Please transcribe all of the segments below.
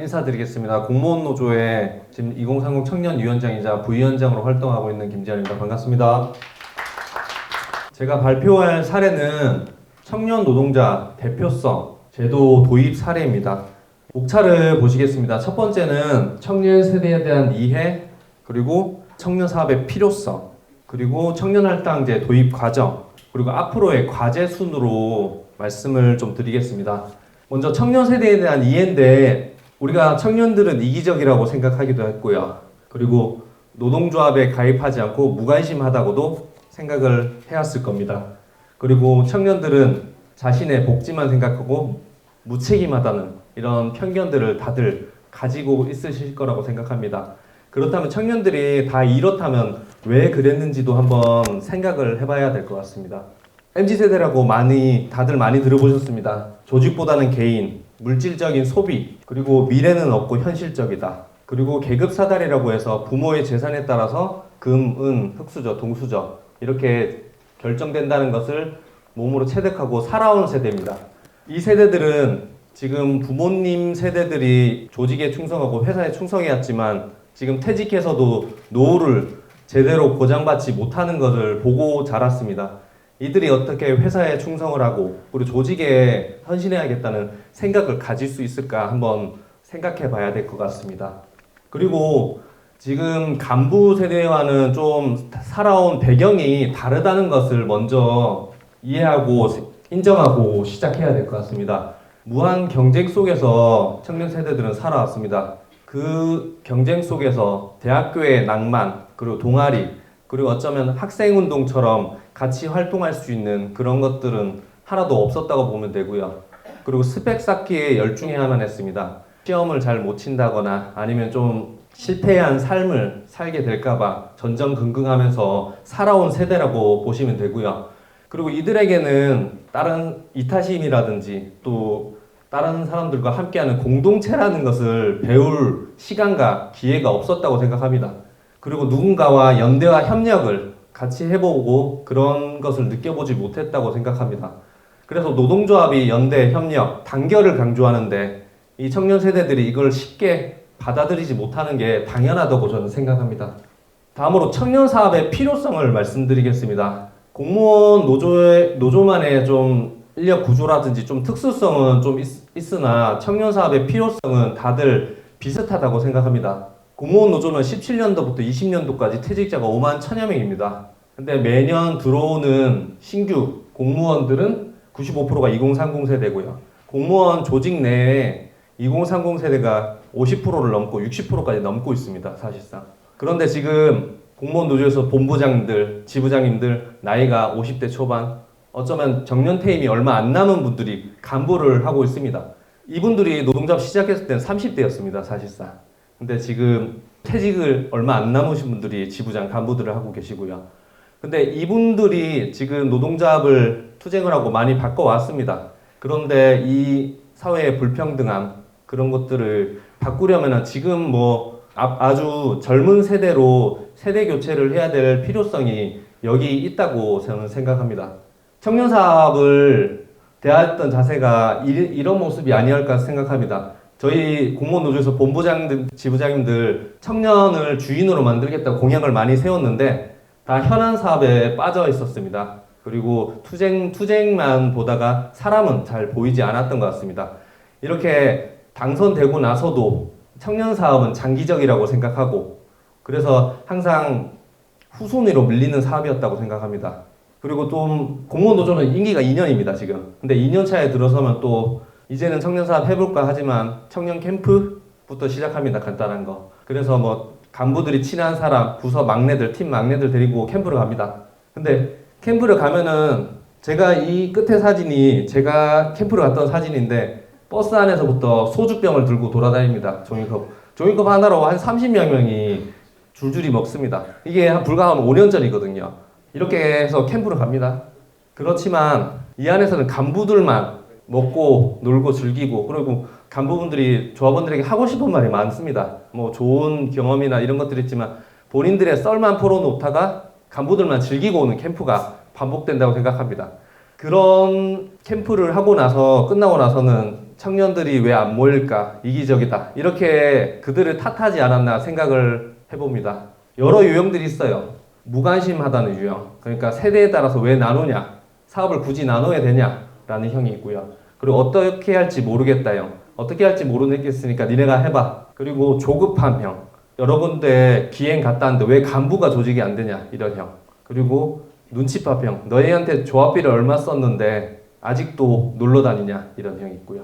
인사드리겠습니다. 공무원 노조의 지금 2030 청년위원장이자 부위원장으로 활동하고 있는 김지현입니다. 반갑습니다. 제가 발표할 사례는 청년 노동자 대표성 제도 도입 사례입니다. 목차를 보시겠습니다. 첫 번째는 청년 세대에 대한 이해, 그리고 청년 사업의 필요성, 그리고 청년할당제 도입 과정, 그리고 앞으로의 과제 순으로 말씀을 좀 드리겠습니다. 먼저 청년 세대에 대한 이해인데, 우리가 청년들은 이기적이라고 생각하기도 했고요. 그리고 노동조합에 가입하지 않고 무관심하다고도 생각을 해왔을 겁니다. 그리고 청년들은 자신의 복지만 생각하고 무책임하다는 이런 편견들을 다들 가지고 있으실 거라고 생각합니다. 그렇다면 청년들이 다 이렇다면 왜 그랬는지도 한번 생각을 해봐야 될 것 같습니다. MZ세대라고 다들 많이 들어보셨습니다. 조직보다는 개인, 물질적인 소비, 그리고 미래는 없고 현실적이다. 그리고 계급사다리라고 해서 부모의 재산에 따라서 금, 은, 흙수저, 동수저 이렇게 결정된다는 것을 몸으로 체득하고 살아온 세대입니다. 이 세대들은 지금 부모님 세대들이 조직에 충성하고 회사에 충성해왔지만 지금 퇴직해서도 노후를 제대로 보장받지 못하는 것을 보고 자랐습니다. 이들이 어떻게 회사에 충성을 하고 우리 조직에 헌신해야겠다는 생각을 가질 수 있을까 한번 생각해 봐야 될 것 같습니다. 그리고 지금 간부 세대와는 좀 살아온 배경이 다르다는 것을 먼저 이해하고 인정하고 시작해야 될 것 같습니다. 무한 경쟁 속에서 청년 세대들은 살아왔습니다. 그 경쟁 속에서 대학교의 낭만, 그리고 동아리, 그리고 어쩌면 학생운동처럼 같이 활동할 수 있는 그런 것들은 하나도 없었다고 보면 되고요. 그리고 스펙 쌓기에 열중해야만 했습니다. 시험을 잘 못 친다거나 아니면 좀 실패한 삶을 살게 될까봐 전전긍긍하면서 살아온 세대라고 보시면 되고요. 그리고 이들에게는 다른 이타심이라든지 또 다른 사람들과 함께하는 공동체라는 것을 배울 시간과 기회가 없었다고 생각합니다. 그리고 누군가와 연대와 협력을 같이 해보고 그런 것을 느껴보지 못했다고 생각합니다. 그래서 노동조합이 연대, 협력, 단결을 강조하는데 이 청년 세대들이 이걸 쉽게 받아들이지 못하는 게 당연하다고 저는 생각합니다. 다음으로 청년 사업의 필요성을 말씀드리겠습니다. 공무원 노조만의 좀 인력 구조라든지 좀 특수성은 좀 있으나 청년 사업의 필요성은 다들 비슷하다고 생각합니다. 공무원 노조는 17년도부터 20년도까지 퇴직자가 5만 1천여 명입니다. 근데 매년 들어오는 신규 공무원들은 95%가 2030 세대고요. 공무원 조직 내에 2030 세대가 50%를 넘고 60%까지 넘고 있습니다, 사실상. 그런데 지금 공무원 노조에서 본부장님들, 지부장님들 나이가 50대 초반, 어쩌면 정년 퇴임이 얼마 안 남은 분들이 간부를 하고 있습니다. 이분들이 노동조합 시작했을 때는 30대였습니다, 사실상. 근데 지금 퇴직을 얼마 안 남으신 분들이 지부장, 간부들을 하고 계시고요. 근데 이분들이 지금 노동조합을 투쟁을 하고 많이 바꿔왔습니다. 그런데 이 사회의 불평등함, 그런 것들을 바꾸려면 지금 아주 젊은 세대로 세대 교체를 해야 될 필요성이 여기 있다고 저는 생각합니다. 청년 사업을 대했던 자세가 이런 모습이 아니었을까 생각합니다. 저희 공무원 노조에서 본부장들, 지부장님들 청년을 주인으로 만들겠다고 공약을 많이 세웠는데 다 현안 사업에 빠져 있었습니다. 그리고 투쟁만 보다가 사람은 잘 보이지 않았던 것 같습니다. 이렇게 당선되고 나서도 청년 사업은 장기적이라고 생각하고 그래서 항상 후순위로 밀리는 사업이었다고 생각합니다. 그리고 좀 공무원 노조는 임기가 2년입니다, 지금. 근데 2년 차에 들어서면 또 이제는 청년 사업 해볼까 하지만 청년 캠프부터 시작합니다, 간단한 거. 그래서 간부들이 친한 사람, 부서 막내들, 팀 막내들 데리고 캠프를 갑니다. 근데 캠프를 가면은 제가 이 끝에 사진이 제가 캠프를 갔던 사진인데 버스 안에서부터 소주병을 들고 돌아다닙니다. 종이컵 하나로 한 30여 명이 줄줄이 먹습니다. 이게 불과 한 5년 전이거든요. 이렇게 해서 캠프를 갑니다. 그렇지만 이 안에서는 간부들만 먹고 놀고 즐기고 그리고 간부분들이 조합원들에게 하고 싶은 말이 많습니다. 좋은 경험이나 이런 것들이 있지만 본인들의 썰만 풀어놓다가 간부들만 즐기고 오는 캠프가 반복된다고 생각합니다. 그런 캠프를 하고 나서 끝나고 나서는 청년들이 왜 안 모일까? 이기적이다. 이렇게 그들을 탓하지 않았나 생각을 해봅니다. 여러 유형들이 있어요. 무관심하다는 유형. 그러니까 세대에 따라서 왜 나누냐? 사업을 굳이 나눠야 되냐? 라는 형이 있고요. 그리고 어떻게 할지 모르겠다 형. 어떻게 할지 모르겠으니까 니네가 해봐. 그리고 조급한 형. 여러 군데 기행 갔다 왔는데 왜 간부가 조직이 안 되냐? 이런 형. 그리고 눈치밥 형. 너희한테 조합비를 얼마 썼는데 아직도 놀러 다니냐? 이런 형이 있고요.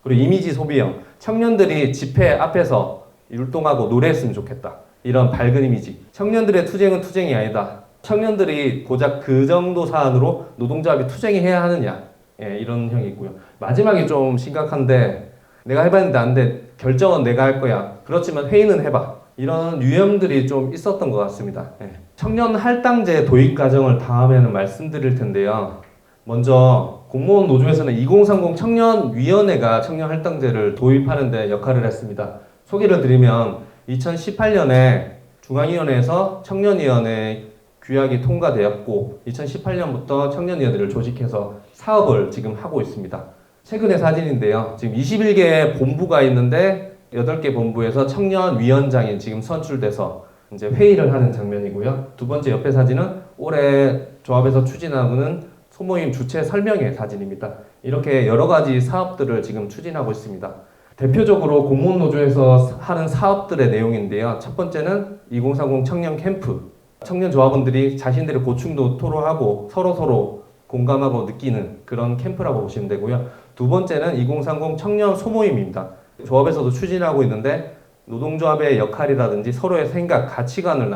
그리고 이미지 소비형. 청년들이 집회 앞에서 율동하고 노래했으면 좋겠다. 이런 밝은 이미지. 청년들의 투쟁은 투쟁이 아니다. 청년들이 고작 그 정도 사안으로 노동조합이 투쟁해야 하느냐. 예, 이런 형이 있고요. 마지막이 좀 심각한데 내가 해봤는데 안 돼. 결정은 내가 할 거야. 그렇지만 회의는 해봐. 이런 유형들이 좀 있었던 것 같습니다. 예. 청년 할당제 도입 과정을 다음에는 말씀드릴 텐데요. 먼저 공무원 노조에서는 2030 청년위원회가 청년 할당제를 도입하는 데 역할을 했습니다. 소개를 드리면 2018년에 중앙위원회에서 청년위원회 규약이 통과되었고 2018년부터 청년위원회를 조직해서 사업을 지금 하고 있습니다. 최근의 사진인데요. 지금 21개 본부가 있는데 8개 본부에서 청년위원장이 지금 선출돼서 이제 회의를 하는 장면이고요. 두 번째 옆에 사진은 올해 조합에서 추진하고는 소모임 주최 설명회 사진입니다. 이렇게 여러 가지 사업들을 지금 추진하고 있습니다. 대표적으로 공무원 노조에서 하는 사업들의 내용인데요. 첫 번째는 2030 청년 캠프. 청년 조합원들이 자신들의 고충도 토로하고 서로서로 공감하고 느끼는 그런 캠프라고 보시면 되고요. 두 번째는 2030 청년 소모임입니다. 조합에서도 추진하고 있는데 노동조합의 역할이라든지 서로의 생각, 가치관을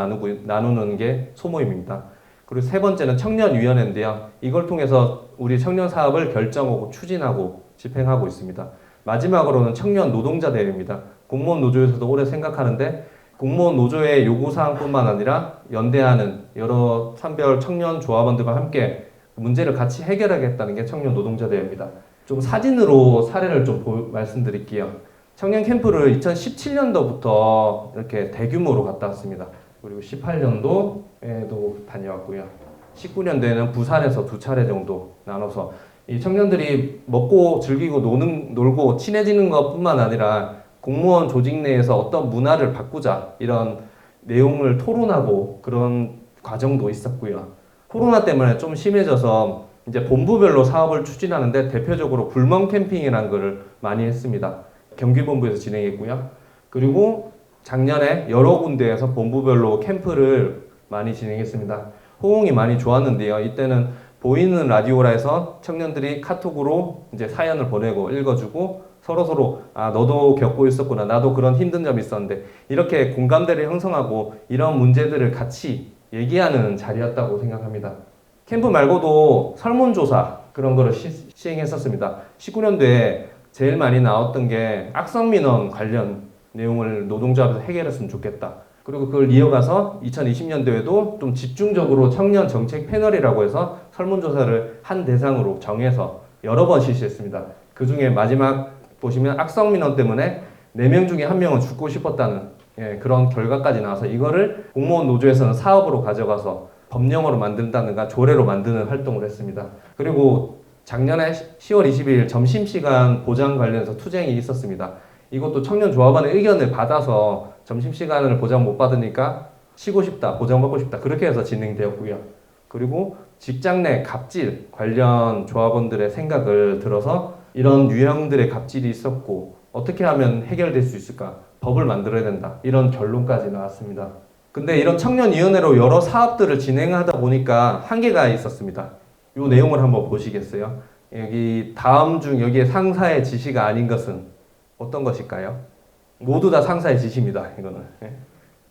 나누는 게 소모임입니다. 그리고 세 번째는 청년위원회인데요. 이걸 통해서 우리 청년 사업을 결정하고 추진하고 집행하고 있습니다. 마지막으로는 청년 노동자 대회입니다. 공무원 노조에서도 오래 생각하는데 공무원 노조의 요구사항뿐만 아니라 연대하는 여러 산별 청년 조합원들과 함께 문제를 같이 해결하겠다는 게 청년 노동자 대회입니다. 좀 사진으로 사례를 좀 말씀드릴게요. 청년 캠프를 2017년도부터 이렇게 대규모로 갔다 왔습니다. 그리고 18년도에도 다녀왔고요. 19년도에는 부산에서 2차례 정도 나눠서 이 청년들이 먹고 즐기고 놀고 친해지는 것뿐만 아니라 공무원 조직 내에서 어떤 문화를 바꾸자 이런 내용을 토론하고 그런 과정도 있었고요. 코로나 때문에 좀 심해져서 이제 본부별로 사업을 추진하는데 대표적으로 불멍 캠핑이라는 것을 많이 했습니다. 경기본부에서 진행했고요. 그리고 작년에 여러 군데에서 본부별로 캠프를 많이 진행했습니다. 호응이 많이 좋았는데요. 이때는 보이는 라디오라 해서 청년들이 카톡으로 이제 사연을 보내고 읽어주고 서로서로 아 너도 겪고 있었구나 나도 그런 힘든 점이 있었는데 이렇게 공감대를 형성하고 이런 문제들을 같이 얘기하는 자리였다고 생각합니다. 캠프 말고도 설문조사 그런 거를 시행했었습니다. 19년도에 제일 많이 나왔던 게 악성민원 관련 내용을 노동조합에서 해결했으면 좋겠다. 그리고 그걸 이어가서 2020년도에도 좀 집중적으로 청년 정책 패널이라고 해서 설문조사를 한 대상으로 정해서 여러 번 실시했습니다. 그 중에 마지막 보시면 악성민원 때문에 4명 중에 1명은 죽고 싶었다는 그런 결과까지 나와서 이거를 공무원 노조에서는 사업으로 가져가서 법령으로 만든다든가 조례로 만드는 활동을 했습니다. 그리고 작년에 10월 22일 점심시간 보장 관련해서 투쟁이 있었습니다. 이것도 청년 조합원의 의견을 받아서 점심시간을 보장 못 받으니까 쉬고 싶다, 보장받고 싶다 그렇게 해서 진행되었고요. 그리고 직장 내 갑질 관련 조합원들의 생각을 들어서 이런 유형들의 갑질이 있었고 어떻게 하면 해결될 수 있을까? 법을 만들어야 된다. 이런 결론까지 나왔습니다. 근데 이런 청년위원회로 여러 사업들을 진행하다 보니까 한계가 있었습니다. 이 내용을 한번 보시겠어요? 여기 다음 중 여기에 상사의 지시가 아닌 것은 어떤 것일까요? 모두 다 상사의 지시입니다. 이거는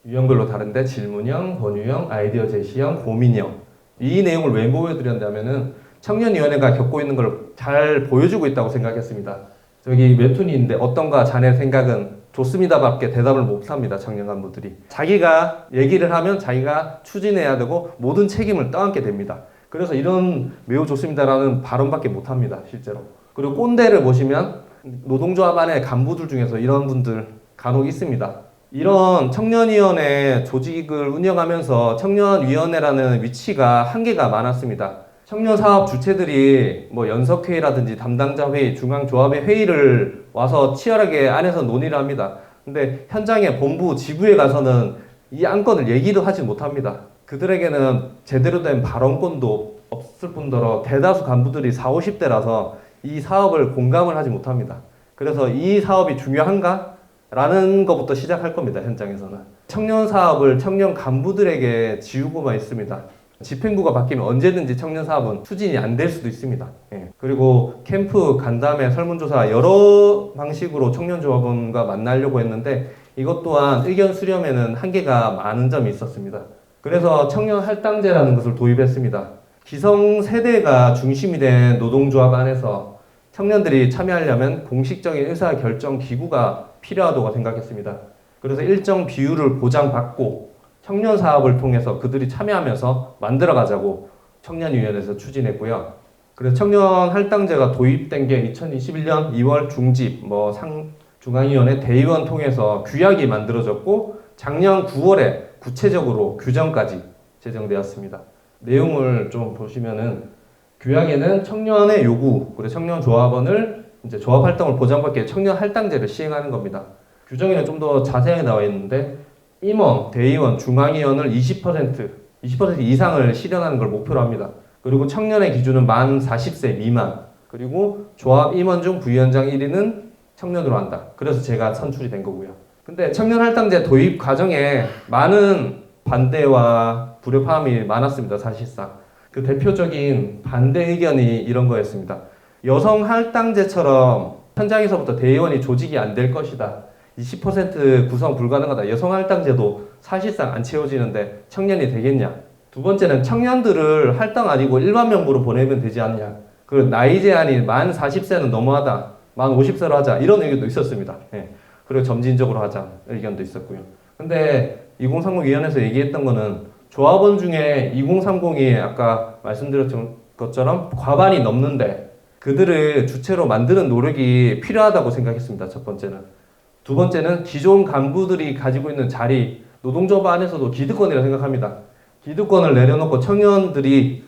유형별로 다른데 질문형, 권유형, 아이디어 제시형, 고민형 이 내용을 왜 보여드렸냐면은 청년위원회가 겪고 있는 걸 잘 보여주고 있다고 생각했습니다. 저기 웹툰이 있는데 어떤가 자네 생각은 좋습니다밖에 대답을 못합니다. 청년 간부들이 자기가 얘기를 하면 자기가 추진해야 되고 모든 책임을 떠안게 됩니다. 그래서 이런 매우 좋습니다라는 발언밖에 못합니다. 실제로. 그리고 꼰대를 보시면 노동조합 안에 간부들 중에서 이런 분들 간혹 있습니다. 이런 청년위원회 조직을 운영하면서 청년위원회라는 위치가 한계가 많았습니다. 청년 사업 주체들이 뭐 연석회의라든지 담당자 회의, 중앙조합의 회의를 와서 치열하게 안에서 논의를 합니다. 근데 현장에 본부 지부에 가서는 이 안건을 얘기도 하지 못합니다. 그들에게는 제대로 된 발언권도 없을 뿐더러 대다수 간부들이 40, 50대라서 이 사업을 공감을 하지 못합니다. 그래서 이 사업이 중요한가? 라는 것부터 시작할 겁니다. 현장에서는. 청년 사업을 청년 간부들에게 지우고만 있습니다. 집행부가 바뀌면 언제든지 청년 사업은 추진이 안 될 수도 있습니다. 예. 그리고 캠프, 간담회, 설문조사 여러 방식으로 청년조합원과 만나려고 했는데 이것 또한 의견 수렴에는 한계가 많은 점이 있었습니다. 그래서 청년 할당제라는 것을 도입했습니다. 기성세대가 중심이 된 노동조합 안에서 청년들이 참여하려면 공식적인 의사결정 기구가 필요하다고 생각했습니다. 그래서 일정 비율을 보장받고 청년 사업을 통해서 그들이 참여하면서 만들어가자고 청년위원회에서 추진했고요. 그래서 청년 할당제가 도입된 게 2021년 2월 중집, 중앙위원회 대의원 통해서 규약이 만들어졌고 작년 9월에 구체적으로 규정까지 제정되었습니다. 내용을 좀 보시면은 규약에는 청년의 요구, 그리고 청년 조합원을 이제 조합 활동을 보장받기 위해 청년 할당제를 시행하는 겁니다. 규정에는 좀 더 자세하게 나와 있는데 임원, 대의원, 중앙위원을 20% 이상을 실현하는 걸 목표로 합니다. 그리고 청년의 기준은 만 40세 미만, 그리고 조합 임원 중 부위원장 1위는 청년으로 한다. 그래서 제가 선출이 된 거고요. 근데 청년 할당제 도입 과정에 많은 반대와 불협화음이 많았습니다. 사실상. 그 대표적인 반대 의견이 이런 거였습니다. 여성 할당제처럼 현장에서부터 대의원이 조직이 안 될 것이다. 20% 구성 불가능하다. 여성 할당제도 사실상 안 채워지는데 청년이 되겠냐. 두 번째는 청년들을 할당 아니고 일반 명부로 보내면 되지 않냐. 그 나이 제한이 만 40세는 너무하다. 만 50세로 하자. 이런 의견도 있었습니다. 예. 그리고 점진적으로 하자. 의견도 있었고요. 근데 2030위원회에서 얘기했던 거는 조합원 중에 2030이 아까 말씀드렸던 것처럼 과반이 넘는데 그들을 주체로 만드는 노력이 필요하다고 생각했습니다. 첫 번째는. 두 번째는 기존 간부들이 가지고 있는 자리, 노동조합 안에서도 기득권이라고 생각합니다. 기득권을 내려놓고 청년들이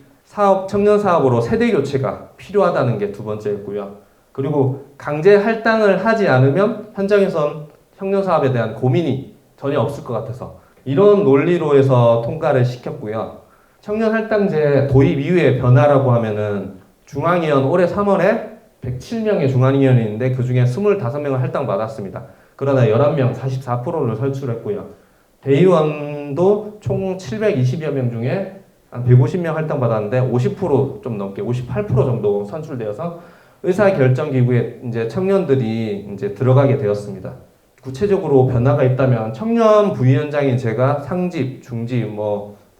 청년 사업으로 세대 교체가 필요하다는 게 두 번째였고요. 그리고 강제 할당을 하지 않으면 현장에선 청년 사업에 대한 고민이 전혀 없을 것 같아서 이런 논리로 해서 통과를 시켰고요. 청년 할당제 도입 이후의 변화라고 하면은 중앙위원 올해 3월에 107명의 중앙위원이 있는데 그 중에 25명을 할당받았습니다. 그러나 11명, 44%를 선출했고요. 대의원도 총 720여 명 중에 한 150명 할당받았는데 50%좀 넘게 58% 정도 선출되어서 의사결정기구에 이제 청년들이 이제 들어가게 되었습니다. 구체적으로 변화가 있다면 청년 부위원장인 제가 상집, 중집,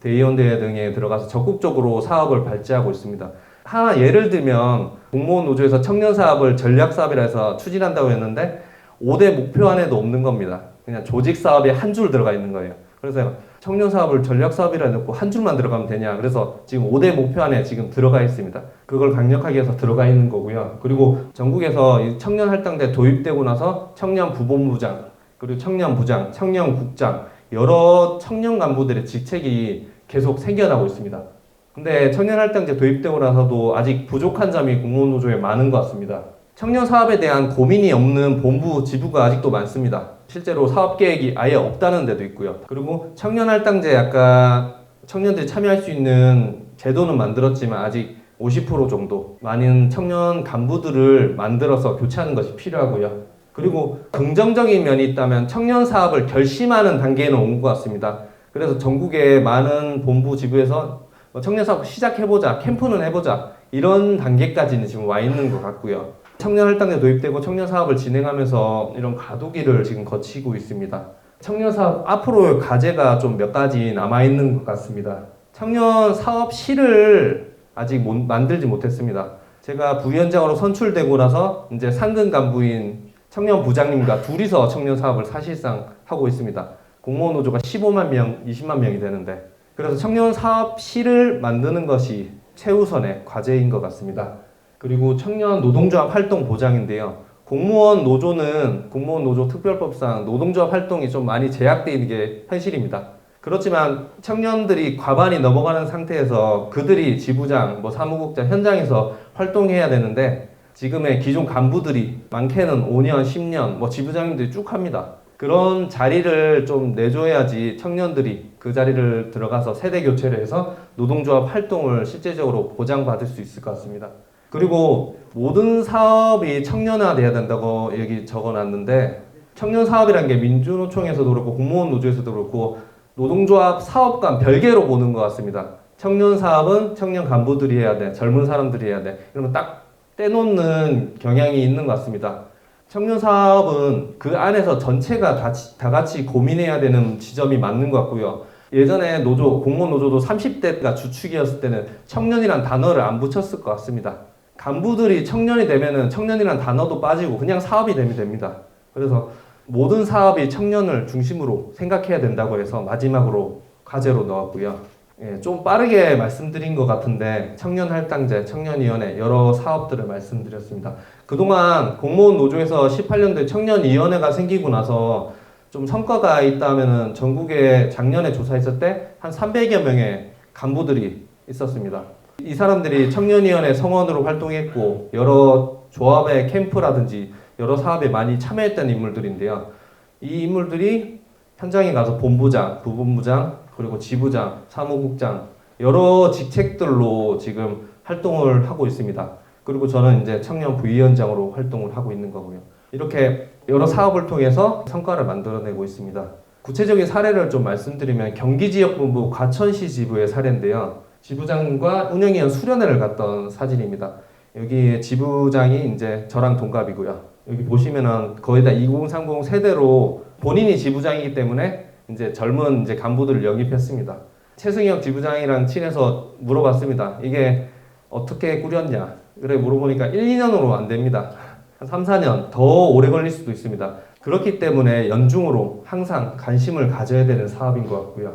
대의원대회 등에 들어가서 적극적으로 사업을 발제하고 있습니다. 하나 예를 들면 공무원 노조에서 청년 사업을 전략 사업이라 해서 추진한다고 했는데 5대 목표 안에도 없는 겁니다. 그냥 조직 사업에 한 줄 들어가 있는 거예요. 그래서 청년 사업을 전략 사업이라 해놓고 한 줄만 들어가면 되냐. 그래서 지금 5대 목표 안에 지금 들어가 있습니다. 그걸 강력하게 해서 들어가 있는 거고요. 그리고 전국에서 이 청년 할당제 도입되고 나서 청년 부본부장, 그리고 청년 부장, 청년 국장, 여러 청년 간부들의 직책이 계속 생겨나고 있습니다. 근데 청년 할당제 도입되고 나서도 아직 부족한 점이 공무원 노조에 많은 것 같습니다. 청년 사업에 대한 고민이 없는 본부, 지부가 아직도 많습니다. 실제로 사업 계획이 아예 없다는 데도 있고요. 그리고 청년 할당제 아까 청년들이 참여할 수 있는 제도는 만들었지만 아직 50% 정도 많은 청년 간부들을 만들어서 교체하는 것이 필요하고요. 그리고 긍정적인 면이 있다면 청년 사업을 결심하는 단계에는 온 것 같습니다. 그래서 전국의 많은 본부 지부에서 청년 사업 시작해보자, 캠프는 해보자 이런 단계까지는 지금 와 있는 것 같고요. 청년 할당제 도입되고 청년 사업을 진행하면서 이런 과도기를 지금 거치고 있습니다. 청년 사업 앞으로의 과제가 좀 몇 가지 남아있는 것 같습니다. 청년 사업실을 아직 만들지 못했습니다. 제가 부위원장으로 선출되고 나서 이제 상근 간부인 청년 부장님과 둘이서 청년 사업을 사실상 하고 있습니다. 공무원 노조가 15만 명, 20만 명이 되는데 그래서 청년 사업실을 만드는 것이 최우선의 과제인 것 같습니다. 그리고 청년 노동조합 활동 보장인데요. 공무원 노조 특별법상 노동조합 활동이 좀 많이 제약되어 있는 게 현실입니다. 그렇지만 청년들이 과반이 넘어가는 상태에서 그들이 지부장, 사무국장 현장에서 활동해야 되는데 지금의 기존 간부들이 많게는 5년, 10년, 지부장님들이 쭉 합니다. 그런 자리를 좀 내줘야지 청년들이 그 자리를 들어가서 세대 교체를 해서 노동조합 활동을 실제적으로 보장받을 수 있을 것 같습니다. 그리고 모든 사업이 청년화돼야 된다고 여기 적어놨는데 청년 사업이라는 게 민주노총에서도 그렇고 공무원 노조에서도 그렇고 노동조합 사업 간 별개로 보는 것 같습니다. 청년 사업은 청년 간부들이 해야 돼, 젊은 사람들이 해야 돼. 이러면 딱 떼놓는 경향이 있는 것 같습니다. 청년 사업은 그 안에서 전체가 다 같이 고민해야 되는 지점이 맞는 것 같고요. 예전에 공무원 노조도 30대가 주축이었을 때는 청년이란 단어를 안 붙였을 것 같습니다. 간부들이 청년이 되면은 청년이란 단어도 빠지고 그냥 사업이 되면 됩니다. 그래서 모든 사업이 청년을 중심으로 생각해야 된다고 해서 마지막으로 과제로 넣었고요. 좀 빠르게 말씀드린 것 같은데 청년할당제, 청년위원회 여러 사업들을 말씀드렸습니다. 그동안 공무원 노조에서 18년도에 청년위원회가 생기고 나서 좀 성과가 있다면은 전국에 작년에 조사했을 때 한 300여 명의 간부들이 있었습니다. 이 사람들이 청년위원회 성원으로 활동했고 여러 조합의 캠프라든지 여러 사업에 많이 참여했던 인물들인데요. 이 인물들이 현장에 가서 본부장, 부본부장, 그리고 지부장, 사무국장 여러 직책들로 지금 활동을 하고 있습니다. 그리고 저는 이제 청년 부위원장으로 활동을 하고 있는 거고요. 이렇게 여러 사업을 통해서 성과를 만들어내고 있습니다. 구체적인 사례를 좀 말씀드리면 경기지역본부 과천시 지부의 사례인데요. 지부장과 운영위원 수련회를 갔던 사진입니다. 여기 지부장이 이제 저랑 동갑이고요. 여기 보시면은 거의 다 2030 세대로 본인이 지부장이기 때문에 이제 젊은 간부들을 영입했습니다. 최승혁 지부장이랑 친해서 물어봤습니다. 이게 어떻게 꾸렸냐? 그래 물어보니까 1, 2년으로 안 됩니다. 한 3, 4년 더 오래 걸릴 수도 있습니다. 그렇기 때문에 연중으로 항상 관심을 가져야 되는 사업인 것 같고요.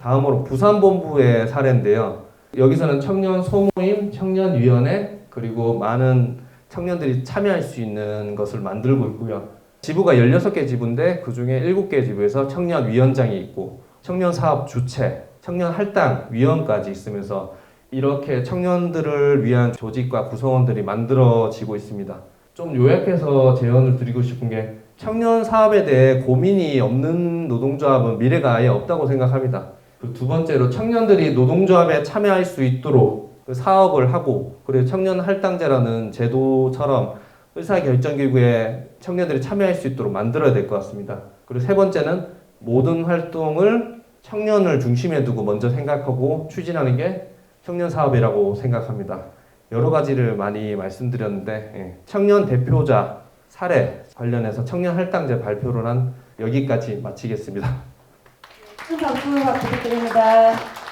다음으로 부산본부의 사례인데요. 여기서는 청년 소모임, 청년위원회, 그리고 많은 청년들이 참여할 수 있는 것을 만들고 있고요. 지부가 16개 지부인데 그 중에 7개 지부에서 청년위원장이 있고 청년사업 주체, 청년할당위원까지 있으면서 이렇게 청년들을 위한 조직과 구성원들이 만들어지고 있습니다. 좀 요약해서 제언을 드리고 싶은 게 청년 사업에 대해 고민이 없는 노동조합은 미래가 아예 없다고 생각합니다. 그 두 번째로 청년들이 노동조합에 참여할 수 있도록 그 사업을 하고 그리고 청년할당제라는 제도처럼 의사결정기구에 청년들이 참여할 수 있도록 만들어야 될 것 같습니다. 그리고 세 번째는 모든 활동을 청년을 중심에 두고 먼저 생각하고 추진하는 게 청년 사업이라고 생각합니다. 여러 가지를 많이 말씀드렸는데 청년 대표자 사례 관련해서 청년 할당제 발표를 한 여기까지 마치겠습니다. 큰 박수 부탁드립니다.